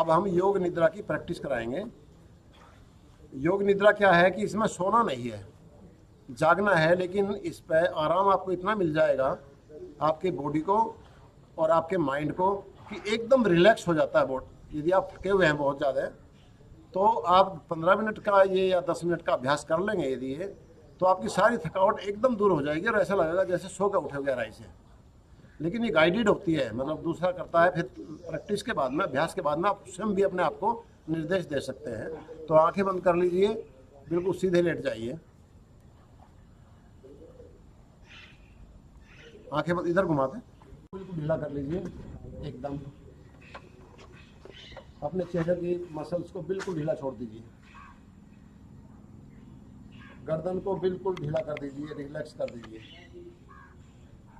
अब हम योग निद्रा की प्रैक्टिस कराएंगे। योग निद्रा क्या है कि इसमें सोना नहीं है, जागना है, लेकिन इस पर आराम आपको इतना मिल जाएगा आपके बॉडी को और आपके माइंड को कि एकदम रिलैक्स हो जाता है बॉडी। यदि आप थके हुए हैं बहुत ज़्यादा तो आप 15 मिनट का ये या 10 मिनट का अभ्यास कर लेंगे यदि ये, तो आपकी सारी थकावट एकदम दूर हो जाएगी और ऐसा लगेगा जैसे सो के उठे गहराई से। लेकिन ये गाइडेड होती है, मतलब दूसरा करता है, फिर प्रैक्टिस के बाद में, अभ्यास के बाद में आप स्वयं भी अपने आप को निर्देश दे सकते हैं। तो आंखें बंद कर लीजिए, बिल्कुल सीधे लेट जाइए, आंखें बंद इधर घुमाते, बिल्कुल ढीला कर लीजिए एकदम। अपने चेहरे की मसल्स को बिल्कुल ढीला छोड़ दीजिए, गर्दन को बिल्कुल ढीला कर दीजिए, रिलैक्स कर दीजिए।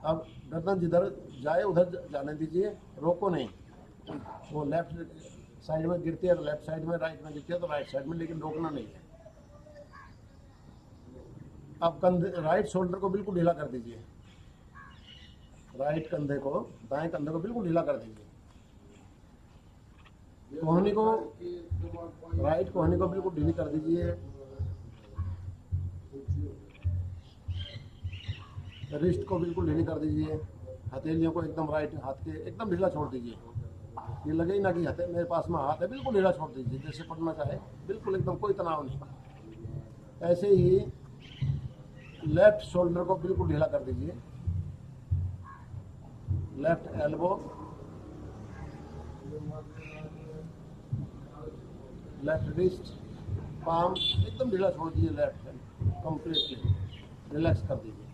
अब गर्दन जिधर जाए उधर जाने दीजिए, रोको नहीं। वो लेफ्ट साइड में गिरती है तो लेफ्ट साइड में, राइट में गिरती है तो राइट साइड में, लेकिन रोकना नहीं है। अब कंधे, राइट शोल्डर को बिल्कुल ढीला कर दीजिए, राइट कंधे को, दाएं कंधे को बिल्कुल ढीला कर दीजिए। कोहनी को, राइट कोहनी को बिल्कुल ढीली कर दीजिए। रिस्ट को बिल्कुल ढीली कर दीजिए। हथेलियों को एकदम, राइट हाथ के एकदम ढीला छोड़ दीजिए। ये लगे ही ना कि हथे मेरे पास में हाथ है, बिल्कुल ढीला छोड़ दीजिए, जैसे पढ़ना चाहे, बिल्कुल एकदम कोई तनाव नहीं। ऐसे ही लेफ्ट शोल्डर को बिल्कुल ढीला कर दीजिए। Left elbow, left wrist, palm एकदम ढीला छोड़ दीजिए, लेफ्ट हैंड कंप्लीटली रिलैक्स कर दीजिए।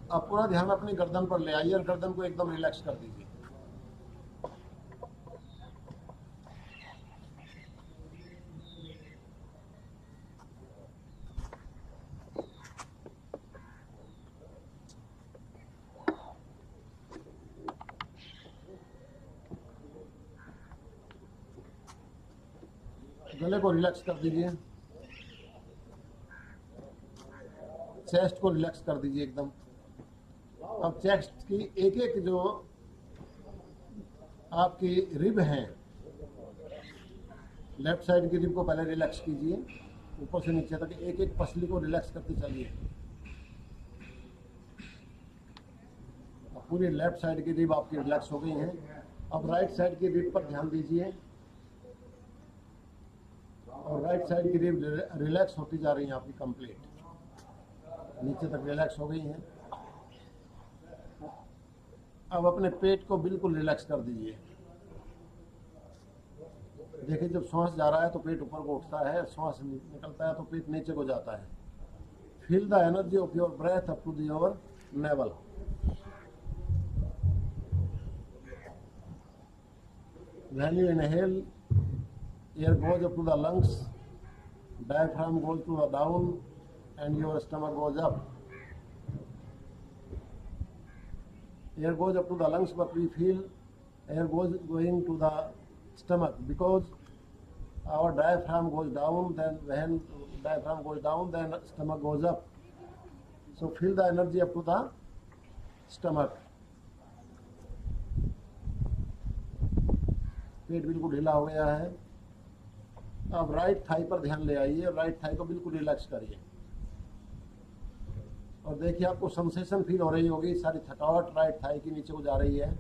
अब पूरा ध्यान अपनी गर्दन पर ले आइए और गर्दन को एकदम रिलैक्स कर दीजिए। गले को रिलैक्स कर दीजिए, चेस्ट को रिलैक्स कर दीजिए एकदम। अब चेस्ट की एक एक जो आपकी रिब हैं, लेफ्ट साइड की रिब को पहले रिलैक्स कीजिए, ऊपर से नीचे तक एक एक पसली को रिलैक्स करते चलिए। पूरी लेफ्ट साइड की रिब आपकी रिलैक्स हो गई है। अब राइट साइड की रिब पर ध्यान दीजिए और राइट साइड की रिब रिलैक्स होती जा रही है आपकी कंप्लीट, नीचे तक रिलैक्स हो गई हैं। अब अपने पेट को बिल्कुल रिलैक्स कर दीजिए। देखिए, जब श्वास जा रहा है तो पेट ऊपर को उठता है, श्वास निकलता है तो पेट नीचे को जाता है। Feel the energy of your breath up to your navel. When you inhale, air goes up to the lungs, diaphragm goes to the down, and your stomach goes up. Air goes up to the lungs, but we feel air going to the stomach because our diaphragm goes down. Then when diaphragm goes down, then stomach goes up. So feel the energy up to the stomach. पेट बिल्कुल ढीला हो गया है। अब right thigh पर ध्यान ले आइए, राइट थाई को बिल्कुल रिलैक्स करिए और देखिए आपको सेंसेशन फील हो रही होगी, सारी थकावट राइट थाई की नीचे को जा रही है,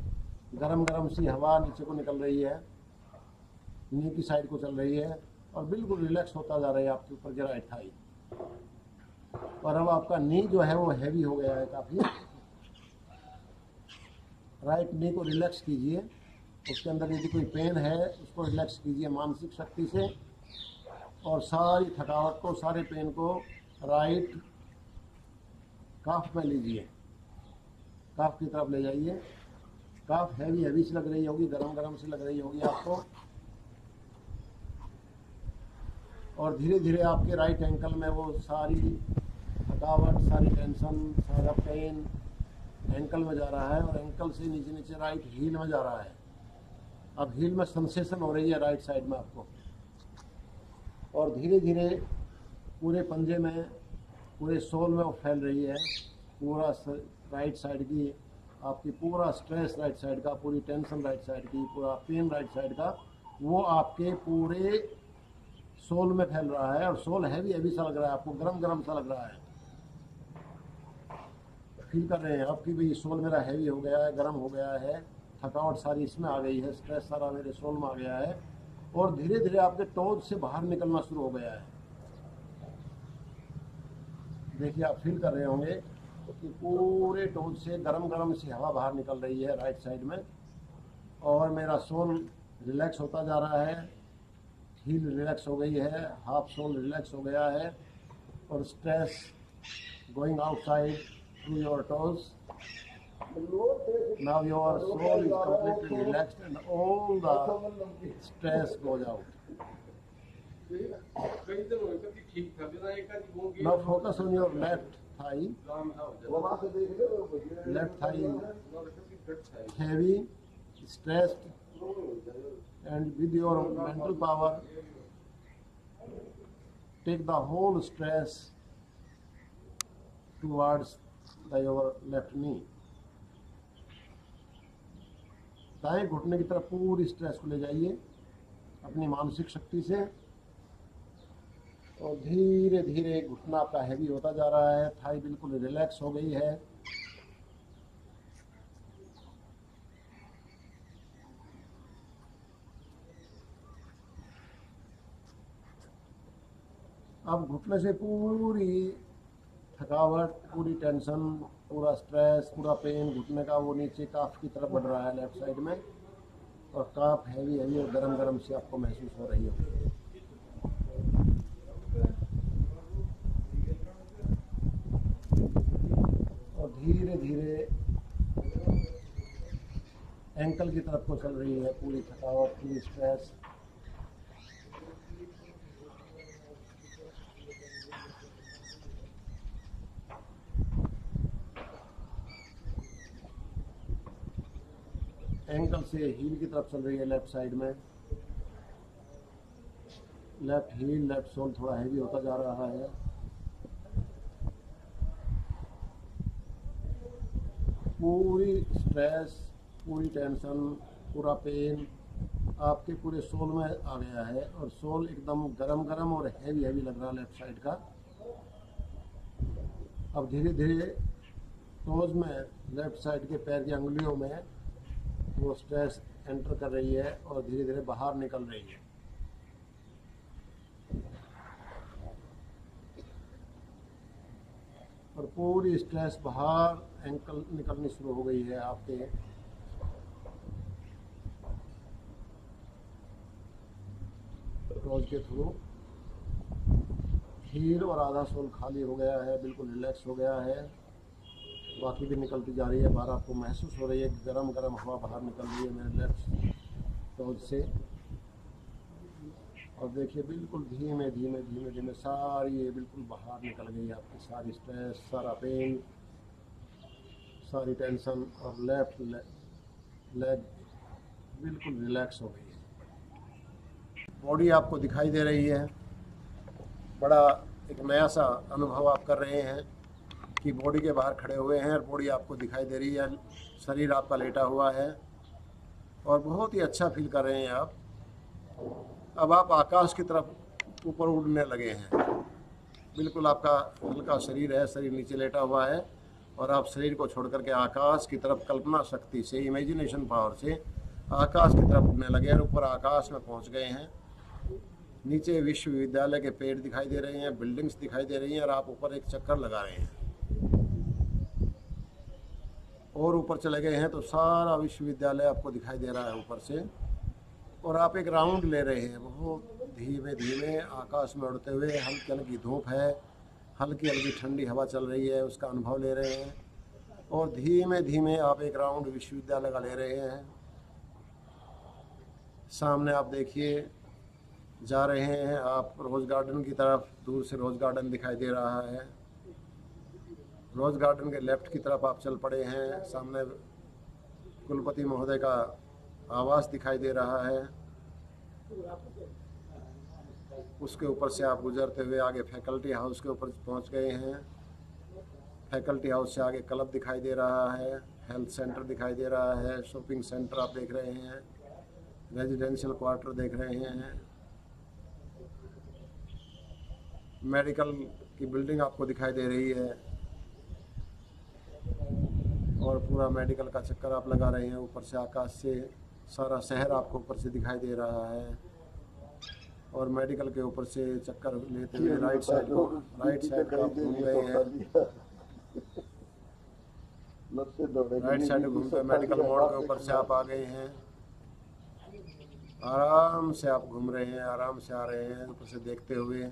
गरम गरम सी हवा नीचे को निकल रही है, नी की साइड को चल रही है और बिल्कुल रिलैक्स होता जा रहा है आपके ऊपर की राइट थाई। और अब आपका नी जो है वो हैवी हो गया है काफ़ी। राइट नी को रिलैक्स कीजिए, उसके अंदर यदि कोई पेन है उसको रिलैक्स कीजिए मानसिक शक्ति से और सारी थकावट को, सारे पेन को राइट काफ में लीजिए, काफ की तरफ ले जाइए। काफ हैवी हैवी सी लग रही होगी, गरम गरम सी लग रही होगी आपको और धीरे धीरे आपके राइट एंकल में वो सारी थकावट, सारी टेंशन, सारा पेन एंकल में जा रहा है और एंकल से नीचे नीचे राइट हील में जा रहा है। अब हील में सेंसेशन हो रही है राइट साइड में आपको और धीरे धीरे पूरे पंजे में, पूरे सोल में वो फैल रही है। पूरा राइट साइड की आपकी पूरा स्ट्रेस राइट साइड का, पूरी टेंशन राइट साइड की, पूरा पेन राइट साइड का, वो आपके पूरे सोल में फैल रहा है। और सोल हैवी हैवी सा लग रहा है आपको, गरम गरम सा लग रहा है। फील कर रहे हैं आप कि भाई सोल मेरा हैवी हो गया है, गर्म हो गया है, थकावट सारी इसमें आ गई है, स्ट्रेस सारा मेरे सोल में आ गया है, और धीरे धीरे आपके टोज से बाहर निकलना शुरू हो गया है। देखिए आप फील कर रहे होंगे कि पूरे टोज से गरम गरम सी हवा बाहर निकल रही है राइट साइड में, और मेरा सोल रिलैक्स होता जा रहा है। हील रिलैक्स हो गई है, हाफ सोल रिलैक्स हो गया है, और stress going outside through your toes. Now your soul is completely relaxed and all the stress goes out. Now focus on your left thigh. Left thigh is heavy, stressed, and with your mental power, take the whole stress towards your left knee. दाएं घुटने की तरफ पूरी stress को ले जाइए अपनी मानसिक शक्ति से, और धीरे धीरे घुटना आपका हैवी होता जा रहा है, थाई बिल्कुल रिलैक्स हो गई है। अब घुटने से पूरी थकावट, पूरी टेंशन, पूरा स्ट्रेस, पूरा पेन घुटने का वो नीचे काफ की तरफ बढ़ रहा है लेफ्ट साइड में, और काफ हैवी हैवी और गरम गरम से आपको महसूस हो रही होगी। और धीरे धीरे एंकल की तरफ को चल रही है पूरी थकावट, पूरी स्ट्रेस। एंकल से हील की तरफ चल रही है लेफ्ट साइड में। लेफ्ट हील, लेफ्ट सोल थोड़ा हैवी होता जा रहा है। पूरी स्ट्रेस, पूरी टेंशन, पूरा पेन आपके पूरे सोल में आ गया है, और सोल एकदम गरम गरम और हैवी हैवी लग रहा है लेफ्ट साइड का। अब धीरे धीरे टोज में, लेफ्ट साइड के पैर की अंगुलियों में वो स्ट्रेस एंटर कर रही है और धीरे धीरे बाहर निकल रही है। और पूरी स्ट्रेस बाहर एंकल निकलनी शुरू हो गई है आपके। टोज के थ्रू हील और आधा सोल खाली हो गया है, बिल्कुल रिलैक्स हो गया है। बाकी भी निकलती जा रही है बाहर, आपको महसूस हो रही है गरम गरम हवा बाहर निकल रही है मेरे लेफ्ट टोज से। और देखिए बिल्कुल धीमे धीमे धीमे धीमे सारी ये बिल्कुल बाहर निकल गई है आपकी सारी स्ट्रेस, सारा पेन, सारी टेंशन, और लेफ्ट लेग बिल्कुल रिलैक्स हो गई है। बॉडी आपको दिखाई दे रही है, बड़ा एक नया सा अनुभव आप कर रहे हैं कि बॉडी के बाहर खड़े हुए हैं और बॉडी आपको दिखाई दे रही है, शरीर आपका लेटा हुआ है, और बहुत ही अच्छा फील कर रहे हैं आप। अब आप आकाश की तरफ ऊपर उड़ने लगे हैं। बिल्कुल आपका हल्का शरीर है, शरीर नीचे लेटा हुआ है, और आप शरीर को छोड़ करके आकाश की तरफ कल्पना शक्ति से, इमेजिनेशन पावर से आकाश की तरफ उड़ने लगे, और ऊपर आकाश में पहुंच गए हैं। नीचे विश्वविद्यालय के पेड़ दिखाई दे रहे हैं, बिल्डिंग्स दिखाई दे रही हैं, और आप ऊपर एक चक्कर लगा रहे हैं। और ऊपर चले गए हैं तो सारा विश्वविद्यालय आपको दिखाई दे रहा है ऊपर से, और आप एक राउंड ले रहे हैं बहुत धीमे धीमे आकाश में उड़ते हुए। हल्की हल्की धूप है, हल्की हल्की ठंडी हवा चल रही है, उसका अनुभव ले रहे हैं, और धीमे धीमे आप एक राउंड विश्वविद्यालय का ले रहे हैं। सामने आप देखिए जा रहे हैं आप रोज़ गार्डन की तरफ, दूर से रोज़ गार्डन दिखाई दे रहा है। रोज़ गार्डन के लेफ्ट की तरफ आप चल पड़े हैं, सामने कुलपति महोदय का आवास दिखाई दे रहा है। उसके ऊपर से आप गुजरते हुए आगे फैकल्टी हाउस के ऊपर पहुंच गए हैं। फैकल्टी हाउस से आगे क्लब दिखाई दे रहा है। हेल्थ सेंटर दिखाई दे रहा है, शॉपिंग सेंटर आप देख रहे हैं, रेजिडेंशियल क्वार्टर देख रहे हैं, मेडिकल की बिल्डिंग आपको दिखाई दे रही है और पूरा मेडिकल का चक्कर आप लगा रहे हैं। ऊपर से आकाश से सारा शहर आपको ऊपर से दिखाई दे रहा है और मेडिकल के ऊपर से चक्कर लेते हुए राइट साइड को आप घूम गए हैं। राइट साइड घूमते मेडिकल मोड़ के ऊपर से आप आ गए हैं। आराम से आप घूम रहे हैं, आराम से आ रहे हैं ऊपर से देखते हुए।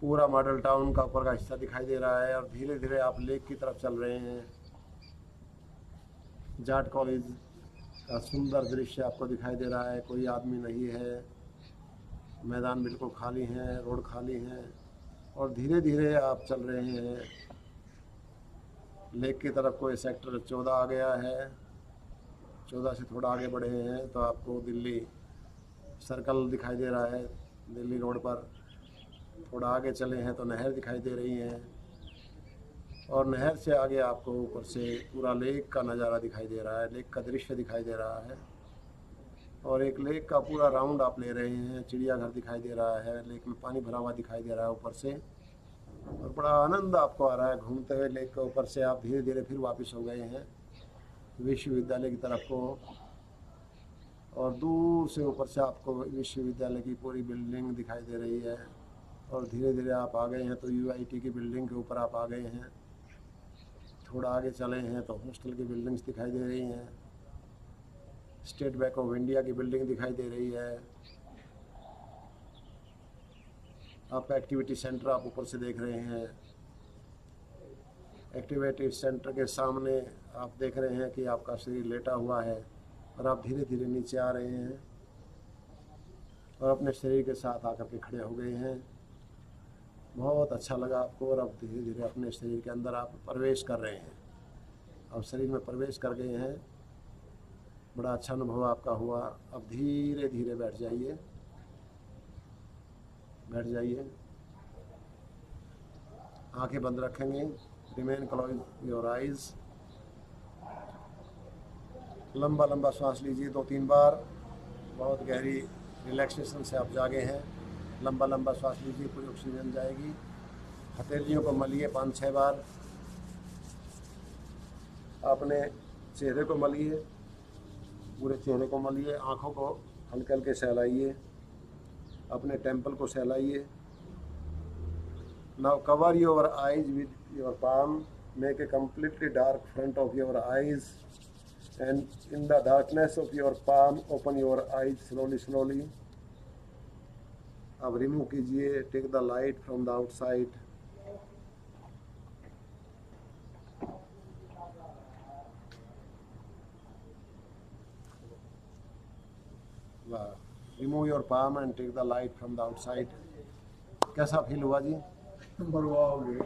पूरा मॉडल टाउन का ऊपर का हिस्सा दिखाई दे रहा है और धीरे धीरे आप लेक की तरफ चल रहे हैं। जाट कॉलेज का सुंदर दृश्य आपको दिखाई दे रहा है। कोई आदमी नहीं है, मैदान बिल्कुल खाली है, रोड खाली है और धीरे धीरे आप चल रहे हैं लेक की तरफ। कोई सेक्टर 14 आ गया है, 14 से थोड़ा आगे बढ़े हैं तो आपको दिल्ली सर्कल दिखाई दे रहा है। दिल्ली रोड पर थोड़ा आगे चले हैं तो नहर दिखाई दे रही है और नहर से आगे आपको ऊपर से पूरा लेक का नज़ारा दिखाई दे रहा है, लेक का दृश्य दिखाई दे रहा है और एक लेक का पूरा राउंड आप ले रहे हैं। चिड़ियाघर दिखाई दे रहा है, लेक में पानी भरा हुआ दिखाई दे रहा है ऊपर से और बड़ा आनंद आपको आ रहा है घूमते हुए लेक के ऊपर से। आप धीरे धीरे फिर वापस हो गए हैं विश्वविद्यालय की तरफ को और दूर से ऊपर से आपको विश्वविद्यालय की पूरी बिल्डिंग दिखाई दे रही है और धीरे धीरे आप आ गए हैं तो UIT की बिल्डिंग के ऊपर आप आ गए हैं। थोड़ा आगे चले हैं तो हॉस्टल की बिल्डिंग्स दिखाई दे रही हैं, स्टेट बैंक ऑफ इंडिया की बिल्डिंग दिखाई दे रही है। आपका एक्टिविटी सेंटर आप ऊपर से देख रहे हैं। एक्टिविटी सेंटर के सामने आप देख रहे हैं कि आपका शरीर लेटा हुआ है और आप धीरे धीरे नीचे आ रहे हैं और अपने शरीर के साथ आकर के खड़े हो गए हैं। बहुत अच्छा लगा आपको और अब धीरे धीरे अपने शरीर के अंदर आप प्रवेश कर रहे हैं। अब शरीर में प्रवेश कर गए हैं, बड़ा अच्छा अनुभव आपका हुआ। अब धीरे धीरे बैठ जाइए, बैठ जाइए, आंखें बंद रखेंगे। Remain close your eyes. लंबा लंबा सांस लीजिए 2-3 बार। बहुत गहरी रिलैक्सेशन से आप जागे हैं। लंबा लंबा सांस लीजिए, पूरी ऑक्सीजन जाएगी। हथेलियों को मलिए 5-6 बार। अपने चेहरे को मलिए, पूरे चेहरे को मलिए। आँखों को हल्के हल्के सहलाइए, अपने टेम्पल को सहलाइए। Now cover your eyes with your palm. Make a completely dark front of your eyes and in the darkness of your palm open your eyes slowly. अब रिमूव कीजिए, take the light from the outside. Remove your palm and take the light from the outside. कैसा feel हुआ जी? बरवाओगे।